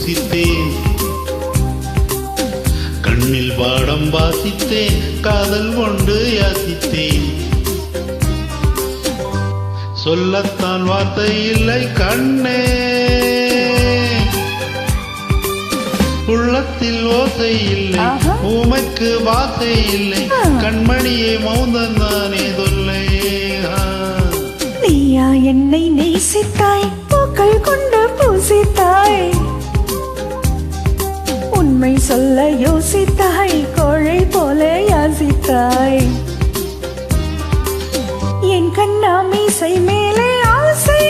பூசித்தேன். கண்ணில் பாடம் வாசித்தேன், காதல் கொண்டு யாசித்தேன். சொல்லத்தான் வார்த்தை இல்லை கண்ணே, உள்ளத்தில் ஓசை இல்லை, ஊமைக்கு வாசை இல்லை, கண்மணியே மௌனந்தானே தொல்லையே. நீயா என்னை நேசித்தாய், பூக்கள் கொண்டு பூசித்தாய், உண்மை சொல்ல யோசித்தாய், கோழை போல யாசித்தாய். என் கண்ணா மீசை மேலே ஆசை,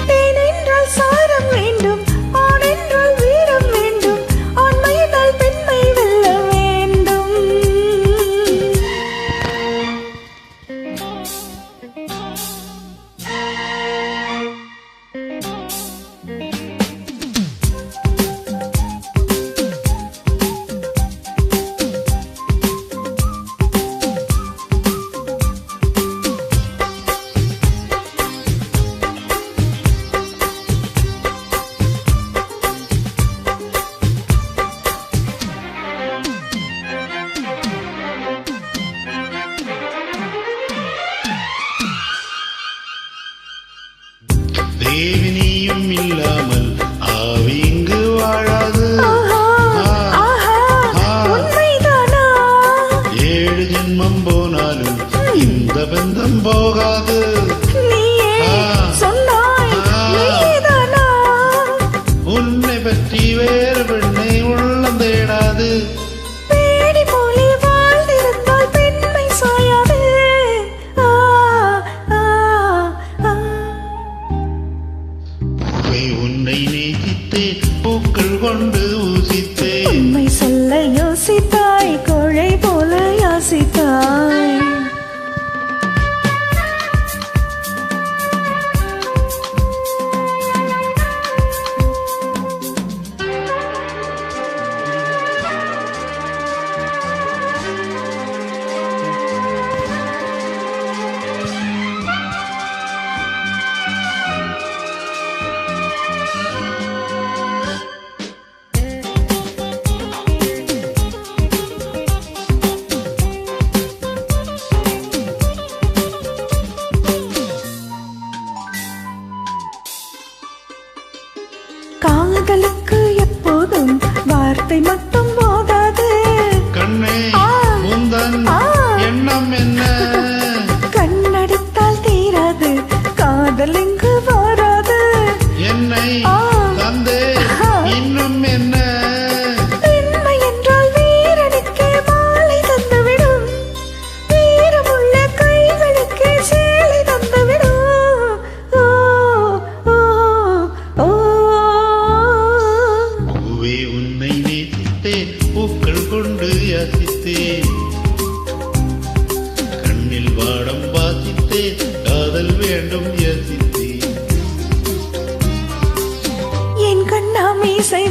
தேன் என்றால் சாரம் வேண்டும், ஆண் என்றால் வீரம் வேண்டும், ஆண்மையினால் பெண்மை வெல்ல வேண்டும். தேவினியும் இல்லாமல் ஆவி இங்கு வாழாது. உண்மைதானா? 7 ஜென்மம் போனாலும் இந்த பந்தம் போகாது. நீயே சொன்னாய், நீதானா? உன்னை பற்றி வேறு பெண்ணை உள்ளம் தேடாது. பேடி போலே வாழ்ந்திருந்தால் பெண்மை சாயாது. உன்னை நேசித்தேன், பூக்கள் கொண்டு ஊசித்தேன். உண்மை சொல்ல யோசித்தாய், கோழை போல யாசித்தாய். காதலுக்கு எப்போதும் வார்த்தை மட்டும் போதாது கண்ணே, உந்தன் எண்ணம் என்ன? கண்ணடித்தால் தீராது, காதல் இங்கு வராது. என்னை தந்தே இன்னும் என்ன? பெண்மை என்றால் வீரனுக்கே மாலை தந்துவிடும், வீரமுள்ள கைகளுக்கே சேலை தந்துவிடும். ஓ ஓ ஓ பூவே உன்னை நேசித்தேன், பூக்கள் கொண்டு யாசித்தேன். கண்ணில் பாடம் வாசித்தேன், காதல் வேண்டும் யாசித்தேன். என் கண்ணா மீசை